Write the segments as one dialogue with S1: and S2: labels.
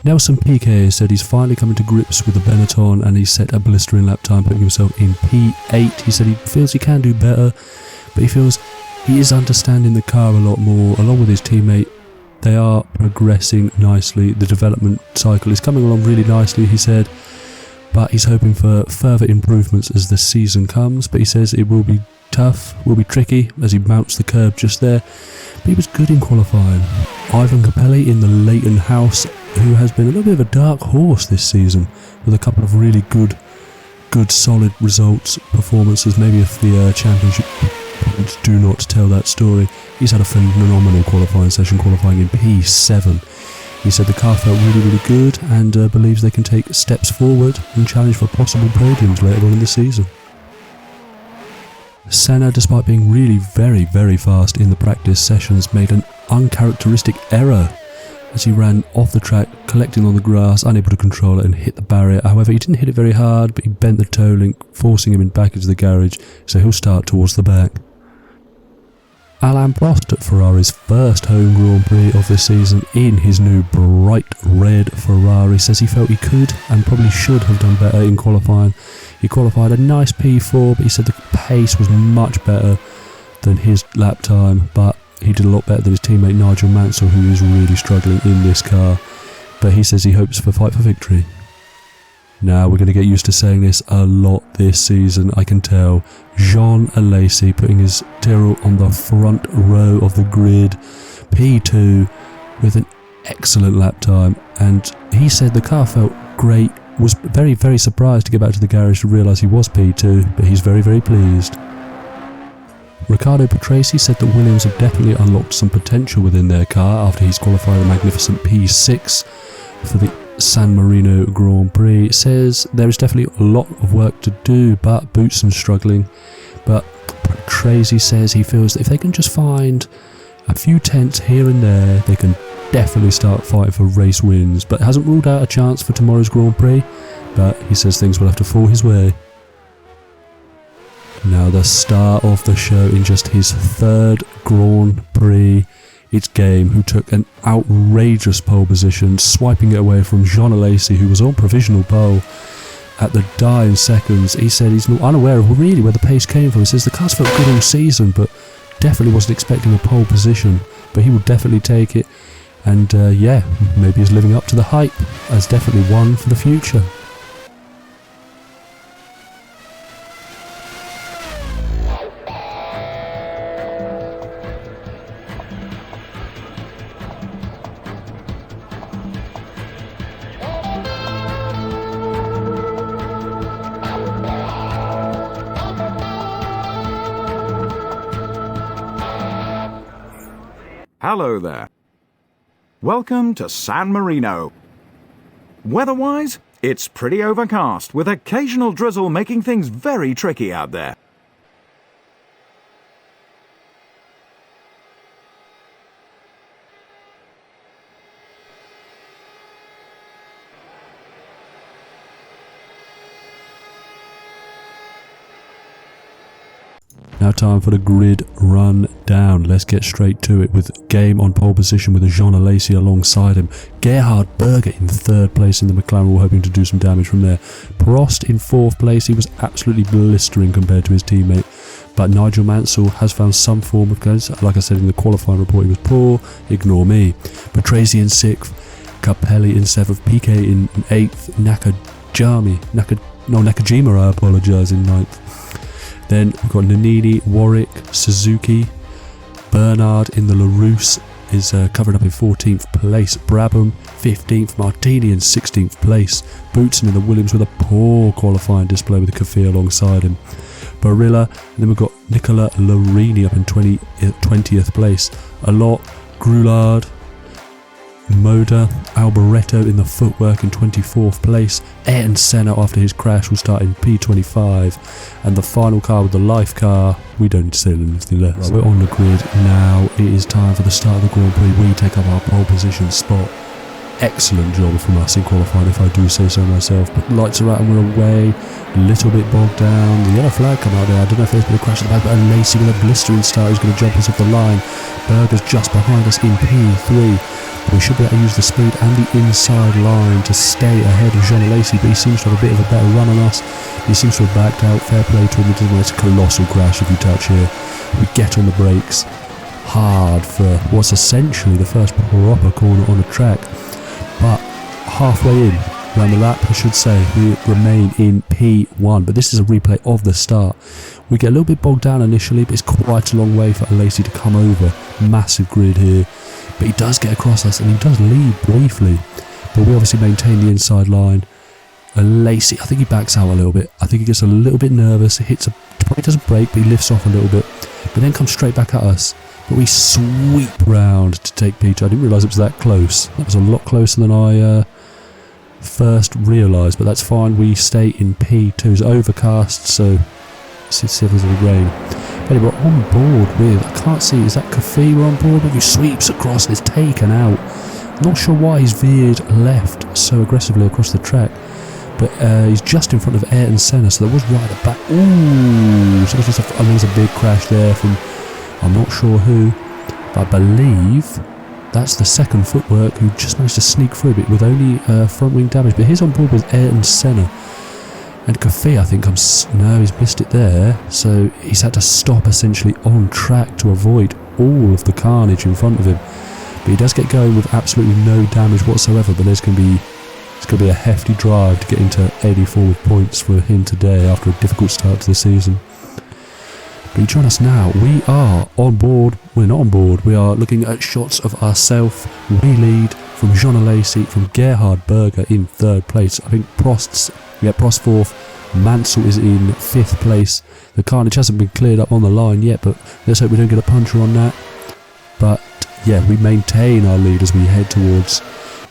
S1: Nelson Piquet said he's finally coming to grips with the Benetton and he's set a blistering lap time, putting himself in P8. He said he feels he can do better, but he feels he is understanding the car a lot more, along with his teammate. They are progressing nicely. The development cycle is coming along really nicely, he said, but he's hoping for further improvements as the season comes. But he says it will be tough, will be tricky as he mounts the curb just there, but he was good in qualifying. Ivan Capelli in the Leighton house, who has been a little bit of a dark horse this season, with a couple of really good solid results, performances. Maybe if the championship points do not tell that story. He's had a phenomenal qualifying session, qualifying in P7. He said the car felt really good and believes they can take steps forward and challenge for possible podiums later on in the season. Senna, despite being really very fast in the practice sessions, made an uncharacteristic error as he ran off the track, collecting on the grass, unable to control it and hit the barrier. However, he didn't hit it very hard, but he bent the toe link, forcing him back into the garage, so he'll start towards the back. Alain Prost at Ferrari's first home Grand Prix of the season in his new bright red Ferrari says he felt he could and probably should have done better in qualifying. He qualified a nice P4, but he said the pace was much better than his lap time, but he did a lot better than his teammate Nigel Mansell, who is really struggling in this car. But he says he hopes for fight for victory. Now we're going to get used to saying this a lot this season, I can tell. Jean Alesi putting his Tyrrell on the front row of the grid, P2, with an excellent lap time, and he said the car felt great, was very surprised to get back to the garage to realise he was P2, but he's very pleased. Riccardo Patrese said that Williams have definitely unlocked some potential within their car after he's qualified a magnificent P6 for the San Marino Grand Prix. Says there is definitely a lot of work to do, but Bootson's struggling. But Patrese says he feels that if they can just find a few tenths here and there, they can definitely start fighting for race wins. But hasn't ruled out a chance for tomorrow's Grand Prix, but he says things will have to fall his way. Now the star of the show in just his third Grand Prix, it's Game, who took an outrageous pole position, swiping it away from Jean Alesi, who was on provisional pole at the dying seconds. He said he's unaware of really where the pace came from. He says the car's felt good all season, but definitely wasn't expecting a pole position, but he will definitely take it, and yeah, maybe he's living up to the hype as definitely one for the future.
S2: Hello there. Welcome to San Marino. Weather-wise, it's pretty overcast, with occasional drizzle making things very tricky out there.
S1: Now time for the grid run down. Let's get straight to it with Game on pole position with Jean Alesi alongside him. Gerhard Berger in third place in the McLaren, were hoping to do some damage from there. Prost in fourth place. He was absolutely blistering compared to his teammate, but Nigel Mansell has found some form of guns. Like I said in the qualifying report, he was poor, ignore me. Patrese in sixth, Capelli in seventh, Piquet in eighth, Nakajima, I apologise, in ninth. Then we've got Nannini, Warwick, Suzuki, Bernard in the LaRousse is covered up in 14th place, Brabham 15th, Martini in 16th place, Boutsen in the Williams with a poor qualifying display with Kafir alongside him, Barilla, and then we've got Nicola Larini up in 20th place, Alot, Groulard, Moda, Alboreto in the footwork in 24th place. Ayrton Senna after his crash will start in P25, and the final car with the life car, we don't need to say anything less. Right, we're on the grid now. It is time for the start of the Grand Prix. We take up our pole position spot. Excellent job from us in qualifying, if I do say so myself, but lights are out and we're away, a little bit bogged down. The yellow flag come out there. I don't know if there's been a crash at the back, but Alesi with a blistering start who's going to jump us off the line. Berger's just behind us in P3. We should be able to use the speed and the inside line to stay ahead of Jean Alesi, but he seems to have a bit of a better run on us. He seems to have backed out. Fair play to him. It's a colossal crash if you touch here. We get on the brakes hard for what's essentially the first proper corner on the track, but halfway in, around the lap I should say, we remain in P1, but this is a replay of the start. We get a little bit bogged down initially, but it's quite a long way for Alesi to come over. Massive grid here, but he does get across us and he does lead briefly, but we obviously maintain the inside line. Alesi, I think he backs out a little bit. I think he gets a little bit nervous, he doesn't brake, but he lifts off a little bit, but then comes straight back at us. But we sweep round to take P2. I didn't realise it was that close. That was a lot closer than I first realised, but that's fine. We stay in P2. It's overcast, so let's see if there's any rain. Anyway, we're on board with, I can't see, is that Cafe we're on board with? He sweeps across and is taken out. Not sure why he's veered left so aggressively across the track, but he's just in front of Ayrton Senna, so that was right at the back. Ooh, so there's a big crash there from, I'm not sure who, but I believe that's the second footwork who just managed to sneak through a bit with only front wing damage. But he's on board with Ayrton Senna. And Cafe, I think, no, he's missed it there. So he's had to stop essentially on track to avoid all of the carnage in front of him. But he does get going with absolutely no damage whatsoever. But it's going to be a hefty drive to get into 84 with points for him today after a difficult start to the season. But you join us now. We are on board. We're not on board. We are looking at shots of ourselves. We lead from Jean Alesi, from Gerhard Berger in third place. I think Prost fourth. Mansell is in fifth place. The carnage hasn't been cleared up on the line yet, but let's hope we don't get a puncher on that. But yeah, we maintain our lead as we head towards,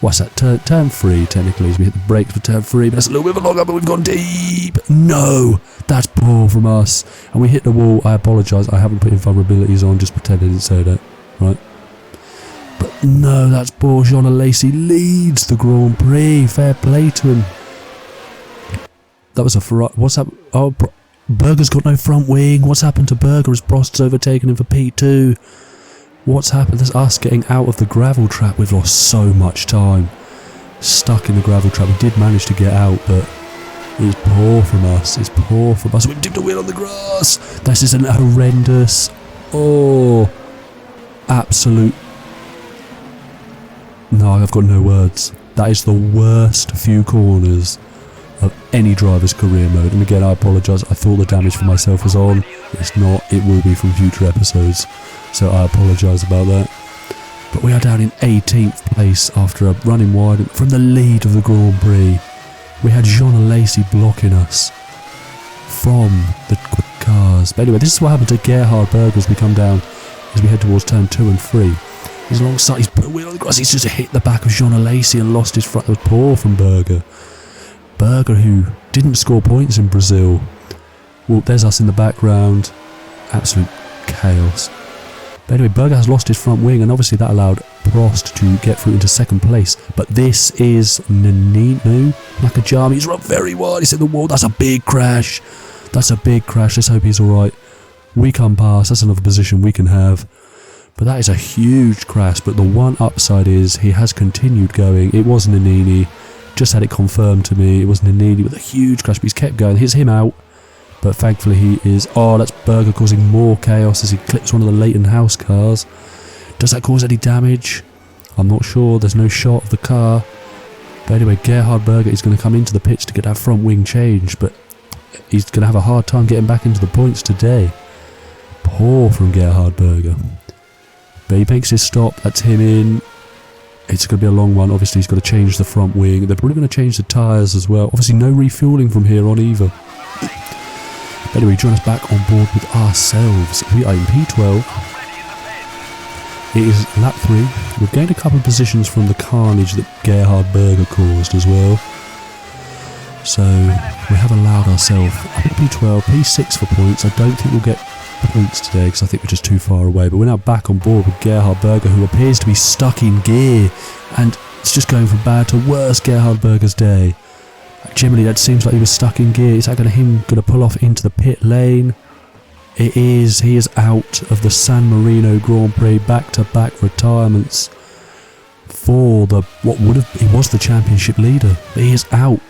S1: what's that, turn 3 technically, as we hit the brakes for turn 3, but that's a little bit of a long up, but we've gone deep. No, that's poor from us. And we hit the wall. I apologise, I haven't put in vulnerabilities on, just pretend I didn't say that, right? But no, that's poor. Jean Alesi leads the Grand Prix. Fair play to him. That was a Ferrari. What's that? Oh, Berger's got no front wing. What's happened to Berger as Prost's overtaken him for P2? What's happened? There's us getting out of the gravel trap. We've lost so much time. Stuck in the gravel trap. We did manage to get out, but it's poor from us. It's poor from us. We've dipped a wheel on the grass. This is an horrendous. Oh, absolute. No, I've got no words. That is the worst few corners of any driver's career mode. And again, I apologise. I thought the damage for myself was on. It's not. It will be from future episodes. So I apologise about that. But we are down in 18th place after a running wide from the lead of the Grand Prix. We had Jean Alesi blocking us from the quick cars. But anyway, this is what happened to Gerhard Berger as we come down, as we head towards turn 2 and 3. He's alongside, he's put a wheel on the grass, he's just hit the back of Jean Alesi and lost his front. That was poor from Berger. Berger, who didn't score points in Brazil. Well, there's us in the background. Absolute chaos. But anyway, Berger has lost his front wing, and obviously that allowed Prost to get through into second place. But this is Nanino Nakajami. He's run very wide. He's hit the wall. That's a big crash. That's a big crash. Let's hope he's alright. We come past. That's another position we can have. But that is a huge crash. But the one upside is he has continued going. It was Nannini. Just had it confirmed to me. It was Nannini with a huge crash, but he's kept going. Hits him out. But thankfully he is... Oh, that's Berger causing more chaos as he clips one of the Leighton House cars. Does that cause any damage? I'm not sure. There's no shot of the car. But anyway, Gerhard Berger is going to come into the pits to get that front wing changed. But he's going to have a hard time getting back into the points today. Poor from Gerhard Berger. But he makes his stop. That's him in. It's going to be a long one. Obviously, he's got to change the front wing. They're probably going to change the tyres as well. Obviously, no refuelling from here on either. Anyway, join us back on board with ourselves. We are in P12. It is lap 3. We've gained a couple of positions from the carnage that Gerhard Berger caused as well. So we have allowed ourselves up in P12, P6 for points. I don't think we'll get points today because I think we're just too far away. But we're now back on board with Gerhard Berger, who appears to be stuck in gear. And it's just going from bad to worse Gerhard Berger's day. Generally, that seems like he was stuck in gear. Is that him going to pull off into the pit lane? It is. He is out of the San Marino Grand Prix. Back-to-back retirements. for he was the championship leader, but he is out.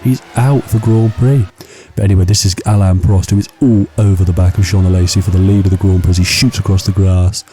S1: He's out for Grand Prix. But anyway, this is Alain Prost, who is all over the back of Jean Alesi for the lead of the Grand Prix as he shoots across the grass.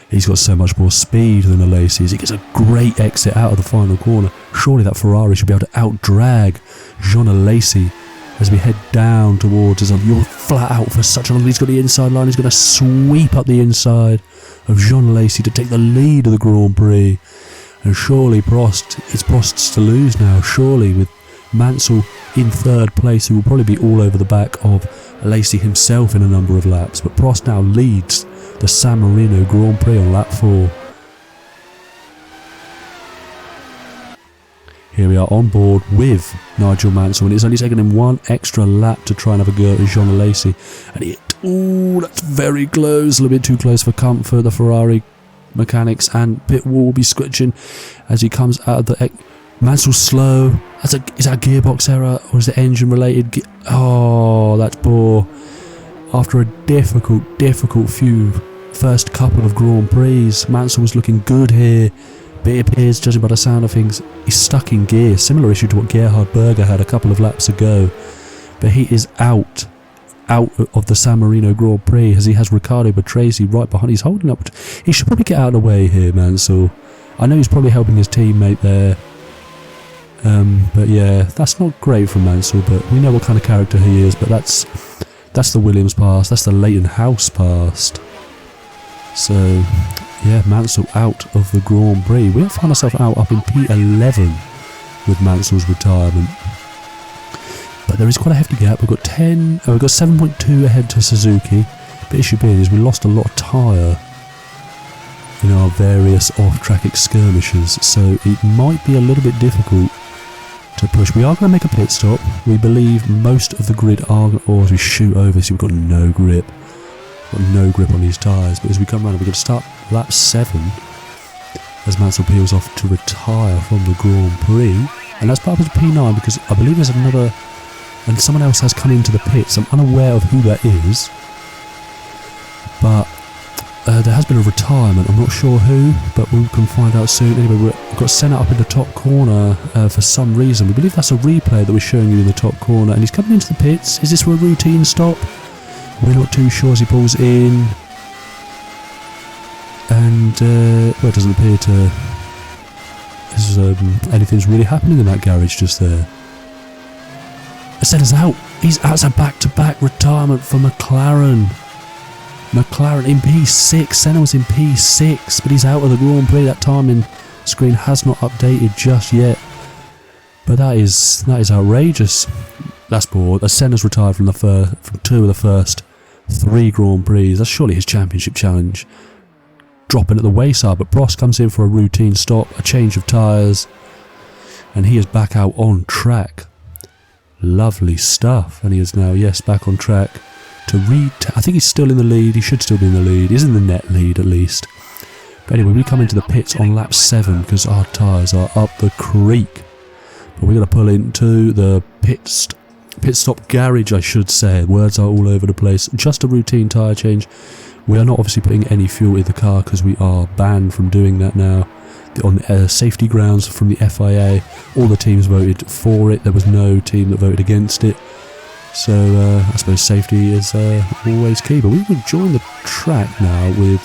S1: He's got so much more speed than Alesi. He gets a great exit out of the final corner. Surely that Ferrari should be able to out-drag Jean Alesi as we head down towards his own. You're flat out for such a long. He's got the inside line. He's going to sweep up the inside of Jean Alesi to take the lead of the Grand Prix. And surely it's Prost's to lose now. Surely, with Mansell in third place, who will probably be all over the back of Alesi himself in a number of laps. But Prost now leads the San Marino Grand Prix on lap 4. Here we are on board with Nigel Mansell, and it's only taken him one extra lap to try and have a go at Jean Alesi. And that's very close, a little bit too close for comfort. The Ferrari mechanics and pit wall will be squitching as he comes out of the... Mansell's slow. Is that a gearbox error or is it engine related? Oh, that's poor. After a difficult first couple of Grand Prix, Mansell was looking good here, but it appears, judging by the sound of things, he's stuck in gear. Similar issue to what Gerhard Berger had a couple of laps ago. But he is out of the San Marino Grand Prix as he has Riccardo Patrese right behind. He's holding up. He should probably get out of the way here, Mansell. I know he's probably helping his teammate there. But yeah, that's not great from Mansell, but we know what kind of character he is. But that's the Williams past, that's the Leighton House past. So yeah, Mansell out of the Grand Prix. We'll find ourselves up in P11 with Mansell's retirement. But there is quite a hefty gap. We've got 7.2 ahead to Suzuki. But issue being is we lost a lot of tyre in our various off-track skirmishes, so it might be a little bit difficult to push. We are going to make a pit stop. We believe most of the grid are going to... Oh, as we shoot over, so we've got no grip. Got no grip on these tyres. But as we come around, we're going to start lap 7 as Mansell peels off to retire from the Grand Prix. And that's part of the P9 because I believe there's another... And someone else has come into the pits. I'm unaware of who that is. But there has been a retirement. I'm not sure who, but we can find out soon. Anyway, we've got Senna up in the top corner for some reason. We believe that's a replay that we're showing you in the top corner. And he's coming into the pits. Is this for a routine stop? We're not too sure as he pulls in. And well, it doesn't appear to... anything's really happening in that garage just there. Senna's out. He's out. It's a back-to-back retirement for McLaren. McLaren in P6. Senna was in P6, but he's out of the Grand Prix. That timing screen has not updated just yet. But that is outrageous. That's poor. Senna's retired from 2 of the first 3 Grand Prix. That's surely his championship challenge. Dropping at the wayside, but Prost comes in for a routine stop, a change of tyres, and he is back out on track. Lovely stuff. And he is now, yes, back on track to I think he's still in the lead. He should still be in the lead. He's in the net lead at least. But anyway, we come into the pits on lap 7 because our tyres are up the creek. But we're going to pull into the pit stop garage, I should say. Words are all over the place. Just a routine tyre change. We are not obviously putting any fuel in the car because we are banned from doing that now. On safety grounds from the FIA, all the teams voted for it. There was no team that voted against it. So I suppose safety is always key. But we will join the track now with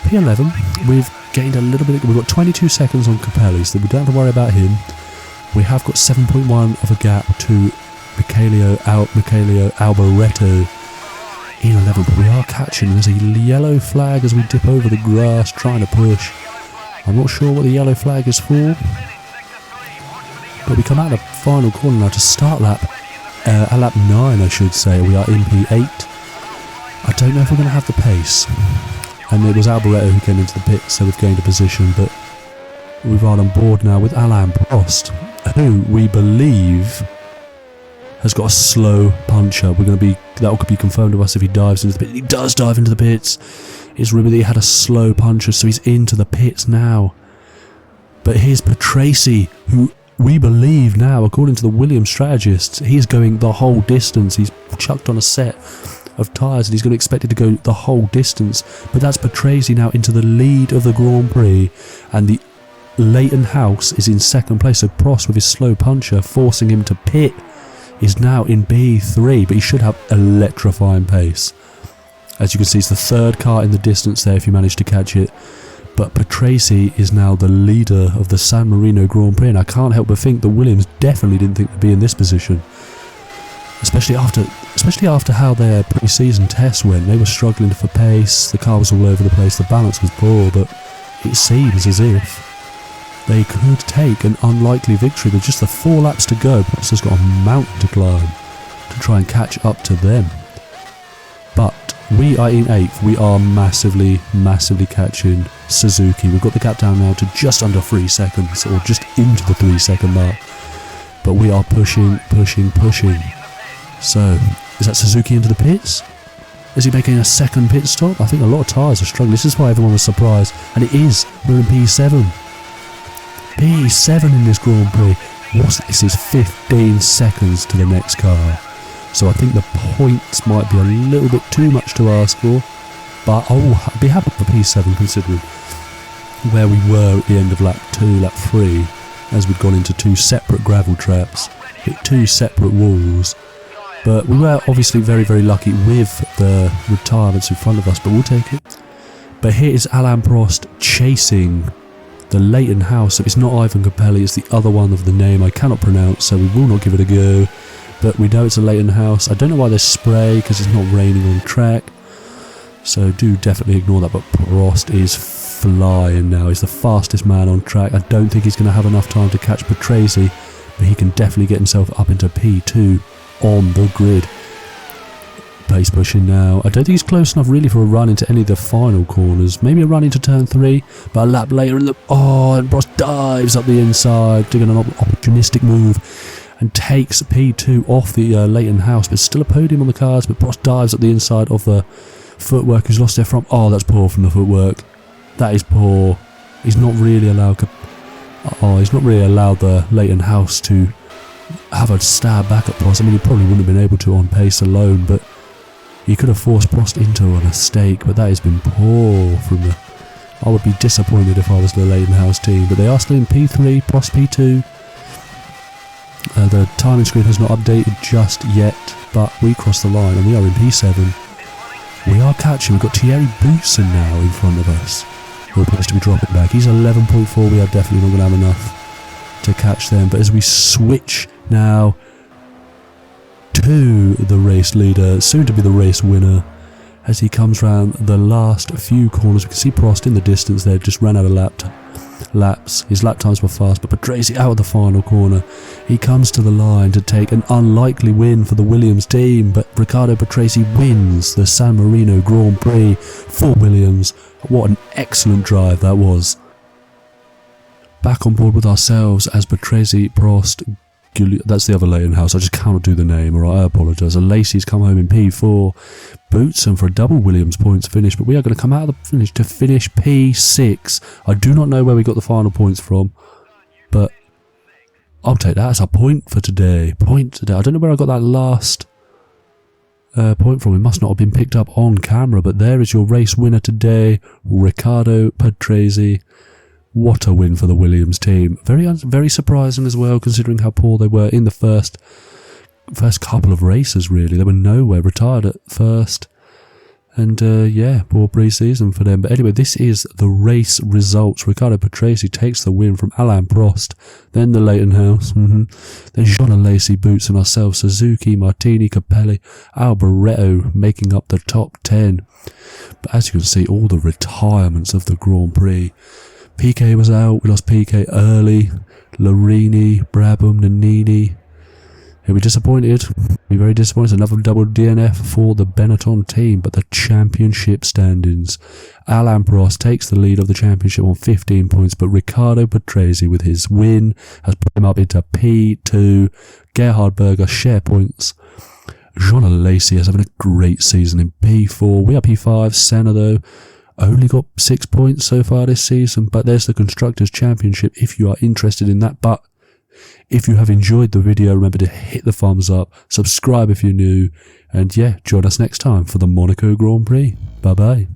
S1: P11. We've gained a little bit. We've got 22 seconds on Capelli, so we don't have to worry about him. We have got 7.1 of a gap to Michaelio Alboreto in 11, but we are catching. There's a yellow flag as we dip over the grass trying to push. I'm not sure what the yellow flag is for, but we come out of the final corner now to start lap 9, I should say. We are in P8. I don't know if we're going to have the pace. And it was Alboreto who came into the pit, so we've gained a position, but we've run on board now with Alain Prost, who we believe has got a slow puncher. That could be confirmed to us if he dives into the pit. He does dive into the pits. It's rumoured that he had a slow puncher, so he's into the pits now. But here's Patrese, who we believe now, according to the Williams strategists, he's going the whole distance. He's chucked on a set of tyres and he's going to expect it to go the whole distance. But that's Patrese now into the lead of the Grand Prix, and the Leighton House is in second place, so Prost with his slow puncher forcing him to pit is now in P3, but he should have electrifying pace. As you can see, it's the third car in the distance there if you manage to catch it. But Patrese is now the leader of the San Marino Grand Prix, and I can't help but think the Williams definitely didn't think they'd be in this position. Especially after how their pre-season tests went. They were struggling for pace, the car was all over the place, the balance was poor, but it seems as if they could take an unlikely victory with just the 4 laps to go. Prost has got a mountain to climb to try and catch up to them. But we are in 8th. We are massively catching Suzuki. We've got the gap down now to just under 3 seconds, or just into the 3-second mark. But we are pushing. So, is that Suzuki into the pits? Is he making a second pit stop? I think a lot of tyres are struggling. This is why everyone was surprised. And it is. We're in P7. P7 in this Grand Prix. This is 15 seconds to the next car. So I think the points might be a little bit too much to ask for. But I'll be happy for P7 considering where we were at the end of lap 2, lap 3. As we'd gone into 2 separate gravel traps. Hit 2 separate walls. But we were obviously very lucky with the retirements in front of us, but we'll take it. But here is Alain Prost chasing the Leighton House. It's not Ivan Capelli, it's the other one of the name I cannot pronounce, so we will not give it a go. But we know it's a Leighton House. I don't know why there's spray, because it's not raining on track. So do definitely ignore that, but Prost is flying now. He's the fastest man on track. I don't think he's going to have enough time to catch Patrese, but he can definitely get himself up into P2 on the grid. Pace pushing now. I don't think he's close enough really for a run into any of the final corners. Maybe a run into turn 3, but a lap later and Prost dives up the inside, doing an opportunistic move and takes P2 off the Leighton House, but still a podium on the cards. But Prost dives up the inside of the footwork who's lost their front. Oh, that's poor from the footwork. That is poor. He's not really allowed the Leighton House to have a stab back at Prost. I mean, he probably wouldn't have been able to on pace alone, but he could have forced Prost into a mistake. But that has been poor from the... I would be disappointed if I was the Leighton House team, but they are still in P3, Prost P2. The timing screen has not updated just yet, but we crossed the line and we are in P7. We are catching. We've got Thierry Boutsen now in front of us, who appears to be dropping back. He's 11.4. We are definitely not going to have enough to catch them. But as we switch now to the race leader, soon to be the race winner, as he comes round the last few corners, we can see Prost in the distance there, just ran out of laps. His lap times were fast, but Patrese out of the final corner. He comes to the line to take an unlikely win for the Williams team, but Riccardo Patrese wins the San Marino Grand Prix for Williams. What an excellent drive that was. Back on board with ourselves as Patrese, Prost, that's the other Leighton House, I just cannot do the name, alright, I apologise. Lacey's come home in P4, Boutsen for a double Williams points finish, but we are going to come out of the finish to finish P6. I do not know where we got the final points from, but I'll take that as a point for today. I don't know where I got that last point from. It must not have been picked up on camera, but there is your race winner today, Riccardo Patrese. What a win for the Williams team. Very surprising as well, considering how poor they were in the first couple of races, really. They were nowhere, retired at first. And yeah, poor pre-season for them. But anyway, this is the race results. Riccardo Patrese takes the win from Alain Prost, then the Leighton House, then Jean Lacey, Boutsen, ourselves, Suzuki, Martini, Capelli, Alboreto making up the top 10. But as you can see, all the retirements of the Grand Prix. Piquet was out, we lost Piquet early, Larini, Brabham, Nannini. He'll be disappointed, very disappointed. Another double DNF for the Benetton team, but the championship standings. Alain Prost takes the lead of the championship on 15 points, but Riccardo Patrese with his win has put him up into P2. Gerhard Berger share points. Jean Lacey is having a great season in P4. We are P5. Senna though only got 6 points so far this season, but there's the Constructors' Championship if you are interested in that. But if you have enjoyed the video, remember to hit the thumbs up, subscribe if you're new, and yeah, join us next time for the Monaco Grand Prix. Bye bye.